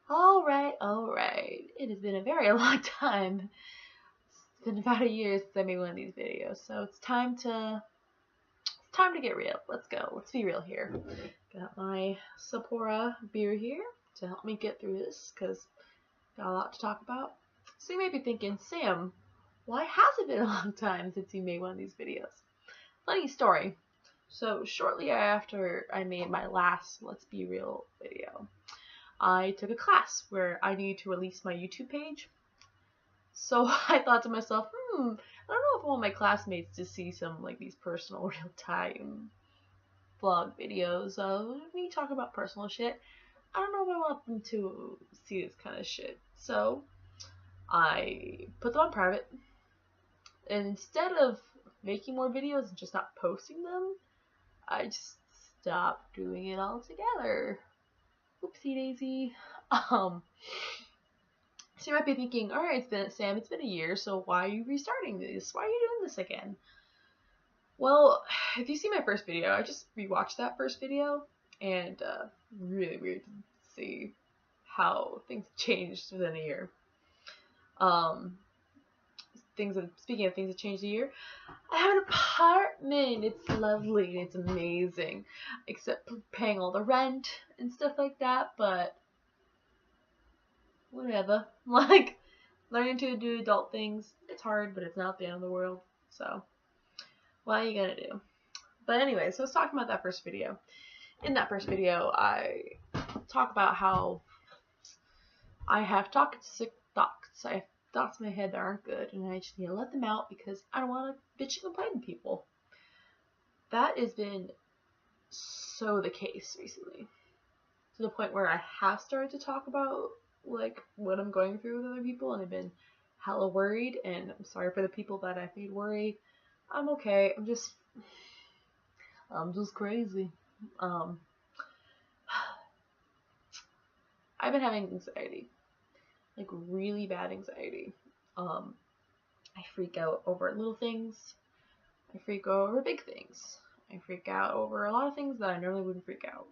Alright. It has been a very long time. It's been about a year since I made one of these videos, so it's time to get real. Let's go. Let's be real here. Got my Sapporo beer here to help me get through this, because got a lot to talk about. So you may be thinking, Sam, why has it been a long time since you made one of these videos? Funny story. So shortly after I made my last Let's Be Real video, I took a class where I needed to release my YouTube page. So I thought to myself, I don't know if I want my classmates to see some like these personal real-time vlog videos of me talking about personal shit. I don't know if I want them to see this kind of shit. So I put them on private. And instead of making more videos and just not posting them, I just stopped doing it altogether. Oopsie daisy. So you might be thinking, alright, Sam, it's been a year, so why are you restarting this? Why are you doing this again? Well, if you see my first video, I just rewatched that first video, and really weird to see how things changed within a year. Speaking of things that changed a year, I have an apartment. It's lovely. It's amazing, except for paying all the rent and stuff like that. But whatever. Like learning to do adult things, it's hard, but it's not the end of the world. So what are you gonna do? But anyway, so let's talk about that first video. In that first video, I talk about how I have toxic thoughts. I have thoughts in my head that aren't good, and I just need to let them out because I don't want to bitch and complain to people. That has been so the case recently, to the point where I have started to talk about like what I'm going through with other people, and I've been hella worried, and I'm sorry for the people that I've made worry. I'm okay. I'm just crazy. I've been having anxiety, like really bad anxiety. I freak out over little things. I freak out over big things. I freak out over a lot of things that I normally wouldn't freak out.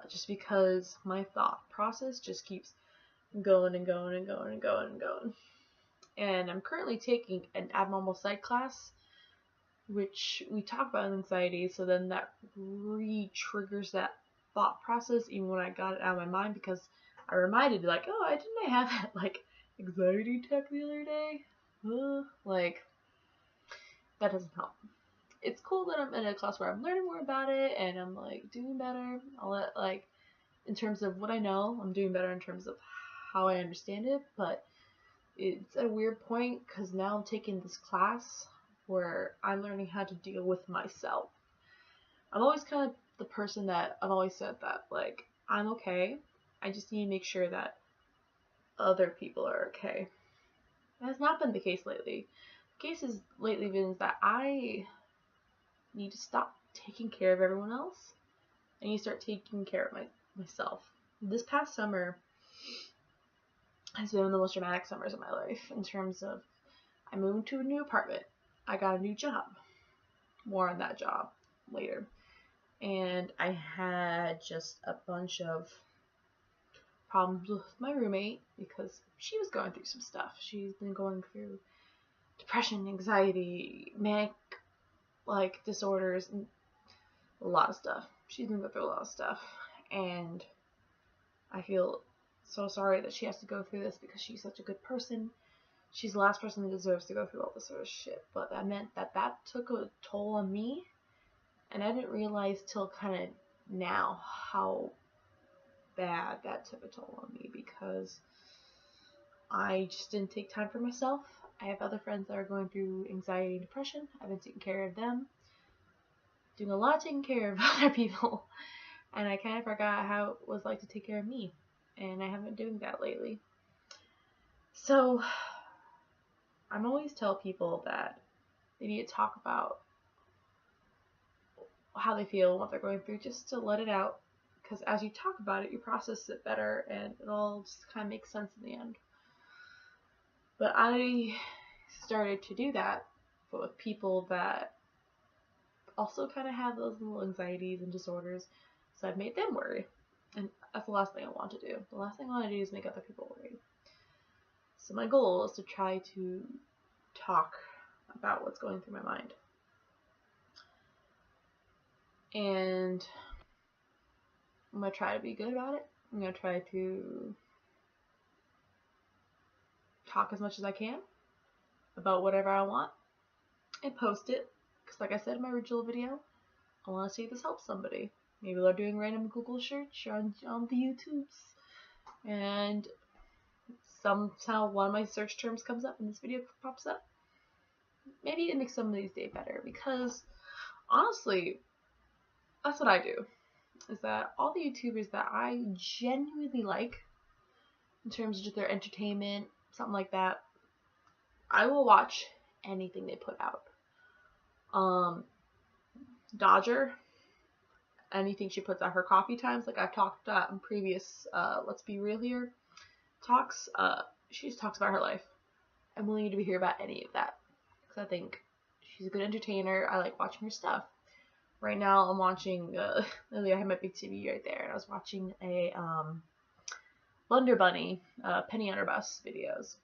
Just because my thought process just keeps going and going and going and going and going. And I'm currently taking an abnormal psych class, which we talk about anxiety, so then that re-triggers that thought process even when I got it out of my mind, because I reminded, like, oh, didn't I have that, like, anxiety attack the other day? Like, that doesn't help. It's cool that I'm in a class where I'm learning more about it, and I'm, like, doing better. In terms of what I know, I'm doing better in terms of how I understand it, but it's at a weird point, because now I'm taking this class where I'm learning how to deal with myself. I'm always kind of the person that I've always said that, like, I'm okay. I just need to make sure that other people are okay. That has not been the case lately. The case has lately been that I need to stop taking care of everyone else. I need to start taking care of myself. This past summer has been one of the most dramatic summers of my life in terms of I moved to a new apartment. I got a new job. More on that job later. And I had just a bunch of problems with my roommate because she was going through some stuff. She's been going through depression, anxiety, manic disorders, and a lot of stuff. She's been going through a lot of stuff, and I feel so sorry that she has to go through this because she's such a good person. She's the last person that deserves to go through all this sort of shit, but that meant that took a toll on me, and I didn't realize till kind of now how bad that took a toll on me, because I just didn't take time for myself. I have other friends that are going through anxiety and depression. I've been taking care of them, doing a lot of taking care of other people, and I kind of forgot how it was like to take care of me, and I haven't been doing that lately. So I'm always tell people that they need to talk about how they feel, what they're going through, just to let it out, because as you talk about it, you process it better, and it all just kind of makes sense in the end. But I started to do that, but with people that also kind of have those little anxieties and disorders, so I've made them worry. And that's the last thing I want to do. The last thing I want to do is make other people worry. So my goal is to try to talk about what's going through my mind. And I'm going to try to be good about it. I'm going to try to talk as much as I can about whatever I want and post it. Because like I said in my original video, I want to see if this helps somebody. Maybe they're doing random Google search on the YouTubes, and somehow one of my search terms comes up and this video pops up. Maybe it makes somebody's day better, because honestly, that's what I do. Is that all the YouTubers that I genuinely like, in terms of just their entertainment, something like that, I will watch anything they put out. Dodger, anything she puts out, her coffee times, like I've talked about in previous Let's Be Real Here talks, she just talks about her life. I'm willing to hear about any of that, because I think she's a good entertainer. I like watching her stuff. Right now I'm watching, I have my big TV right there, and I was watching a Wonder Bunny, Penny on her Bus videos.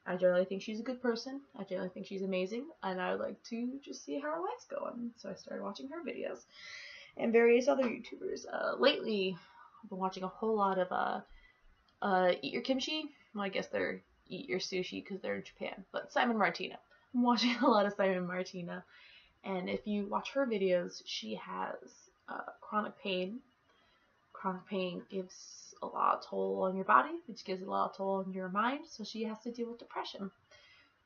I generally think she's a good person. I generally think she's amazing, and I would like to just see how her life's going. So I started watching her videos, and various other YouTubers. Lately, I've been watching a whole lot of Eat Your Kimchi. Well, I guess they're Eat Your Sushi because they're in Japan. But Simon Martina. I'm watching a lot of Simon Martina, and if you watch her videos, she has chronic pain. Chronic pain gives a lot of toll on your body, which gives a lot of toll on your mind, so she has to deal with depression.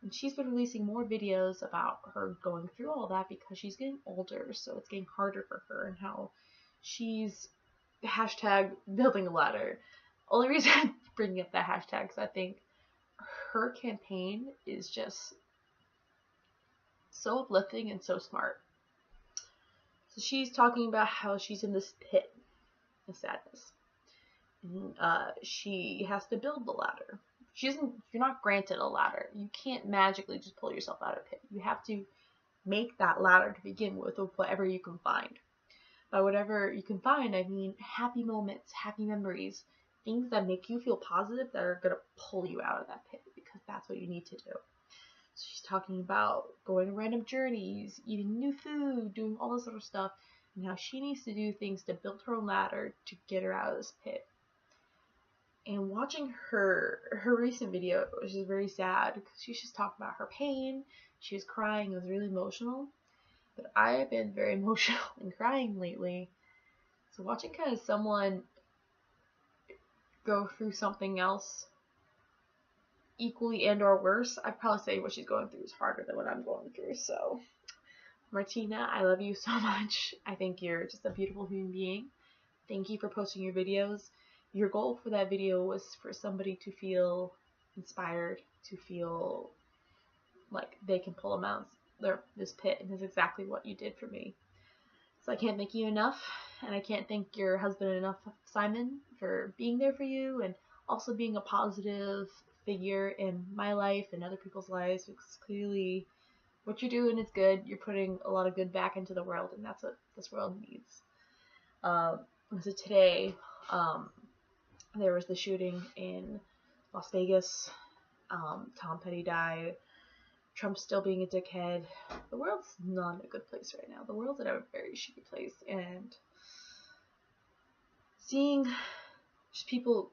And she's been releasing more videos about her going through all that because she's getting older, so it's getting harder for her, and how she's hashtag building a ladder. Only reason I'm bringing up that hashtag is I think her campaign is just so uplifting and so smart. So she's talking about how she's in this pit of sadness. And, she has to build the ladder. You're not granted a ladder. You can't magically just pull yourself out of a pit. You have to make that ladder to begin with whatever you can find. By whatever you can find, I mean happy moments, happy memories, things that make you feel positive that are going to pull you out of that pit, because that's what you need to do. So she's talking about going on random journeys, eating new food, doing all this sort of stuff, and how she needs to do things to build her own ladder to get her out of this pit. And watching her recent video, which is very sad, because she's just talking about her pain. She was crying. It was really emotional. But I have been very emotional and crying lately. So watching kind of someone go through something else equally and or worse, I'd probably say what she's going through is harder than what I'm going through. So Martina, I love you so much. I think you're just a beautiful human being. Thank you for posting your videos. Your goal for that video was for somebody to feel inspired, to feel like they can pull them out of this pit, and that's exactly what you did for me. So I can't thank you enough, and I can't thank your husband enough, Simon, for being there for you, and also being a positive figure in my life and other people's lives, because clearly what you're doing is good. You're putting a lot of good back into the world, and that's what this world needs. So today, there was the shooting in Las Vegas. Tom Petty died. Trump's still being a dickhead. The world's not in a good place right now. The world's in a very shitty place, and seeing just people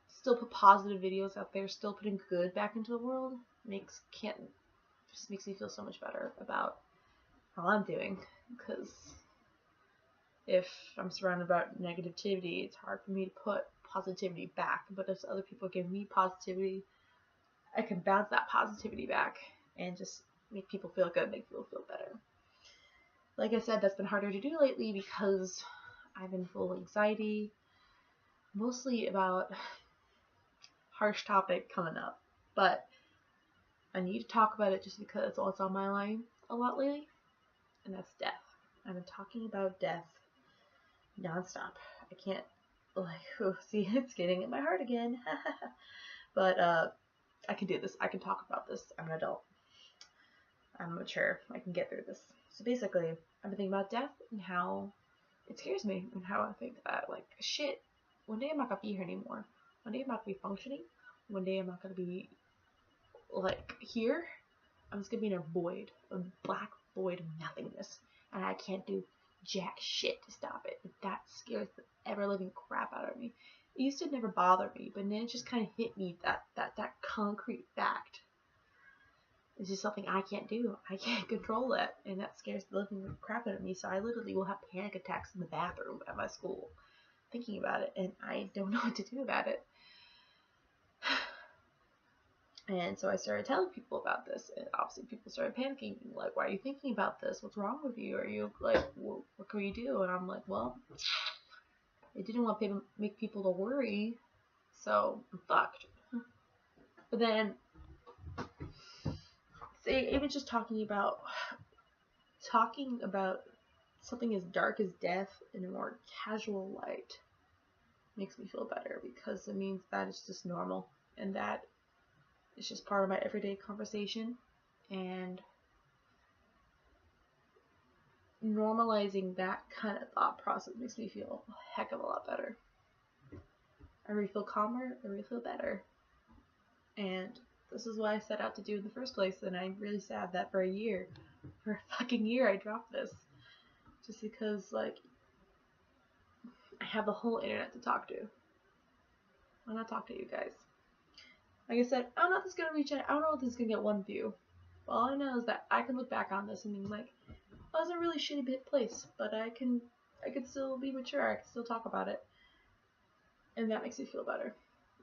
still put positive videos out there, still putting good back into the world, makes me feel so much better about how I'm doing. Because if I'm surrounded by negativity, it's hard for me to put positivity back. But if other people give me positivity, I can bounce that positivity back and just make people feel good, make people feel better. Like I said, that's been harder to do lately because I've been full of anxiety, mostly about harsh topic coming up. But I need to talk about it just because it's all on my mind a lot lately, and that's death. I've been talking about death nonstop. I can't, see, it's getting in my heart again. But I can do this. I can talk about this. I'm an adult. I'm mature. I can get through this. So basically, I've been thinking about death and how it scares me and how I think that, like, shit, one day I'm not gonna be here anymore. One day I'm not gonna be functioning. One day I'm not gonna be, like, here. I'm just gonna be in a void, a black void of nothingness, and I can't do jack shit to stop it. That scares the ever living crap out of me. It used to never bother me, but then it just kind of hit me that concrete fact. It's just something I can't do. I can't control that, and that scares the living crap out of me. So I literally will have panic attacks in the bathroom at my school thinking about it, and I don't know what to do about it. And so I started telling people about this, and obviously people started panicking, like, why are you thinking about this? What's wrong with you? Are you, like, what can we do? And I'm like, well, I didn't want to make people to worry, so I'm fucked. But then, say, even just talking about something as dark as death in a more casual light makes me feel better, because it means that it's just normal, and that it's just part of my everyday conversation, and normalizing that kind of thought process makes me feel a heck of a lot better. I really feel calmer, I really feel better, and this is what I set out to do in the first place, and I'm really sad that for a fucking year, I dropped this, just because, like, I have the whole internet to talk to. Why not talk to you guys? Like I said, I don't know if this is gonna reach out. I don't know if this is gonna get 1 view. All I know is that I can look back on this and be like, oh, it was a really shitty place, but I can still be mature. I can still talk about it, and that makes me feel better.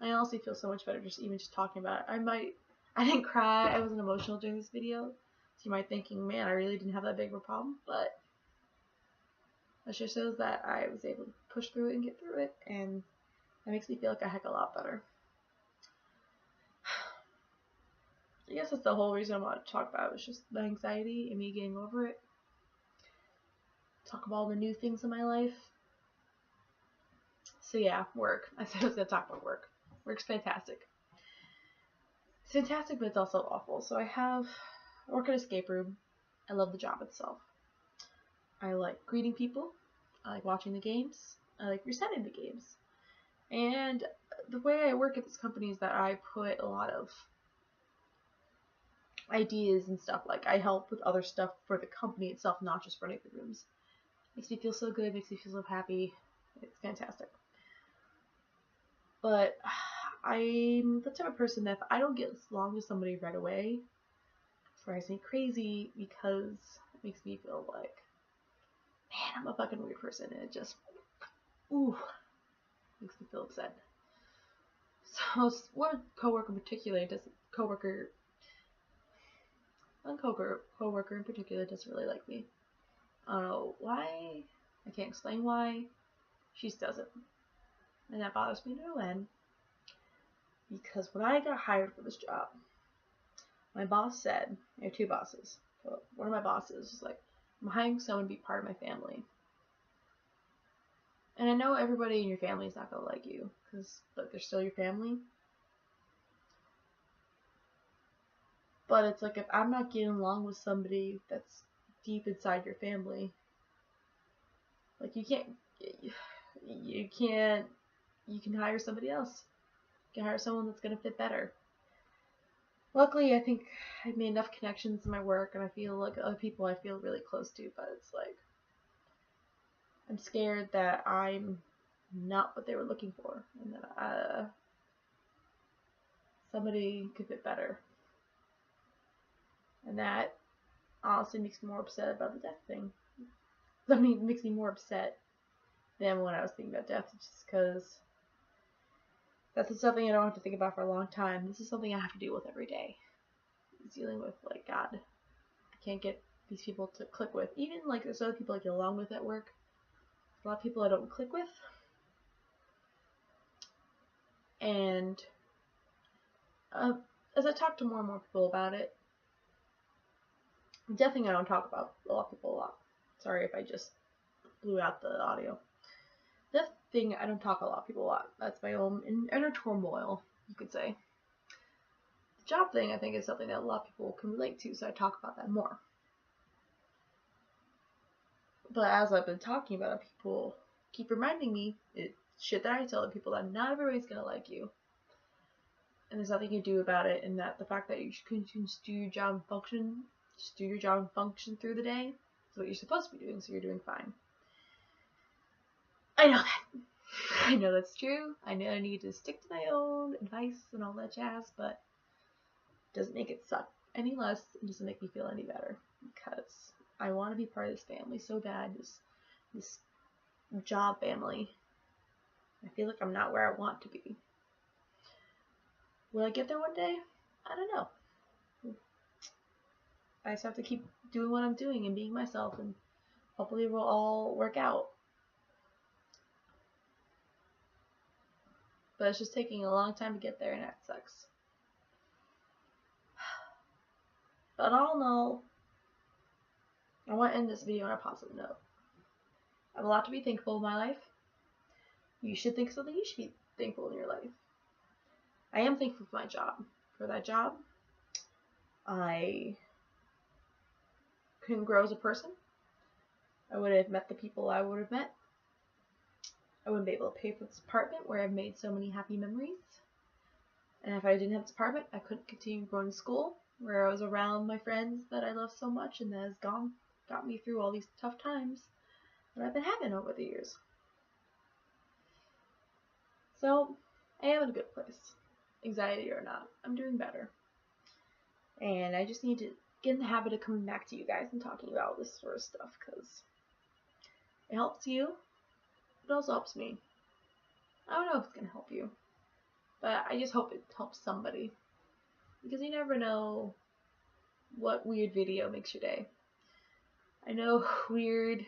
I honestly feel so much better just talking about it. I didn't cry. I wasn't emotional during this video, so you might thinking, man, I really didn't have that big of a problem, but that just shows that I was able to push through it and get through it, and that makes me feel like a heck of a lot better. I guess that's the whole reason I wanted to talk about it, was just the anxiety and me getting over it. Talk about all the new things in my life. So yeah, work. I said I was going to talk about work. Work's fantastic. It's fantastic, but it's also awful. So I work at an escape room. I love the job itself. I like greeting people. I like watching the games. I like resetting the games. And the way I work at this company is that I put a lot of ideas and stuff. Like, I help with other stuff for the company itself, not just running the rooms. Makes me feel so good, makes me feel so happy. It's fantastic. But I'm the type of person that if I don't get along with somebody right away, it drives me crazy, because it makes me feel like, man, I'm a fucking weird person, and it just, makes me feel upset. So one coworker in particular in particular doesn't really like me. I don't know why. I can't explain why. She just doesn't. And that bothers me no end. Because when I got hired for this job, my boss said, I have 2 bosses. So one of my bosses was like, I'm hiring someone to be part of my family. And I know everybody in your family is not going to like you, because they're still your family. But it's like, if I'm not getting along with somebody that's deep inside your family, like, you can hire somebody else. You can hire someone that's going to fit better. Luckily, I think I've made enough connections in my work, and I feel like other people I feel really close to, but it's like, I'm scared that I'm not what they were looking for, and that somebody could fit better. And that honestly makes me more upset about the death thing. I mean, it makes me more upset than when I was thinking about death, just because that's something I don't have to think about for a long time. This is something I have to deal with every day. Dealing with, like, God, I can't get these people to click with. Even, like, there's other people I get along with at work. A lot of people I don't click with. And as I talk to more and more people about it, death thing I don't talk about a lot of people a lot. Sorry if I just blew out the audio. Death thing I don't talk a lot of people a lot. That's my own inner turmoil, you could say. The job thing I think is something that a lot of people can relate to, so I talk about that more. But as I've been talking about it, people keep reminding me, it's shit that I tell the people, that not everybody's gonna like you. And there's nothing you can do about it, and that the fact that you can just do your job and function, just do your job and function through the day, is what you're supposed to be doing, so you're doing fine. I know that. I know that's true. I know I need to stick to my own advice and all that jazz, but it doesn't make it suck any less. It doesn't make me feel any better, because I want to be part of this family so bad, this job family. I feel like I'm not where I want to be. Will I get there one day? I don't know. I just have to keep doing what I'm doing and being myself, and hopefully it will all work out. But it's just taking a long time to get there, and that sucks. But all in all, I want to end this video on a positive note. I have a lot to be thankful in my life. You should think something you should be thankful in your life. I am thankful for my job. For that job, I couldn't grow as a person. I wouldn't have met the people I would have met. I wouldn't be able to pay for this apartment where I've made so many happy memories. And if I didn't have this apartment, I couldn't continue going to school, where I was around my friends that I love so much and that has got me through all these tough times that I've been having over the years. So, I am in a good place. Anxiety or not, I'm doing better. And I just need to get in the habit of coming back to you guys and talking about this sort of stuff, because it helps you. It also helps me. I don't know if it's going to help you, but I just hope it helps somebody, because you never know what weird video makes your day. I know weird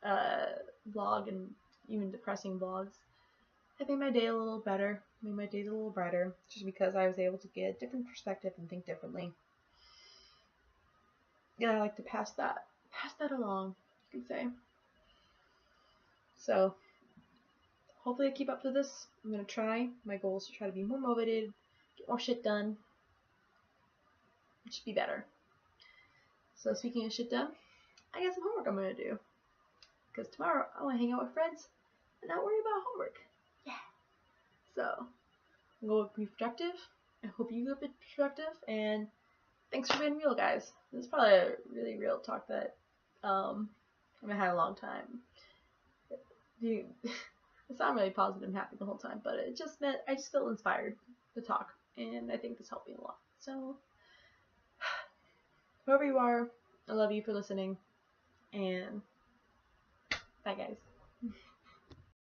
vlog and even depressing vlogs have made my day a little better, made my days a little brighter, just because I was able to get a different perspective and think differently. Yeah, I like to pass that along, you could say. So, hopefully I keep up to this. I'm going to try. My goal is to try to be more motivated, get more shit done, just be better. So, speaking of shit done, I got some homework I'm going to do. Because tomorrow I want to hang out with friends and not worry about homework. Yeah. So, I'm going to be productive. I hope you have been productive. And thanks for being real, guys. This is probably a really real talk that I haven't had in a long time. I sound really positive and happy the whole time, but it just meant I just felt inspired to talk, and I think this helped me a lot. So, whoever you are, I love you for listening, and bye, guys.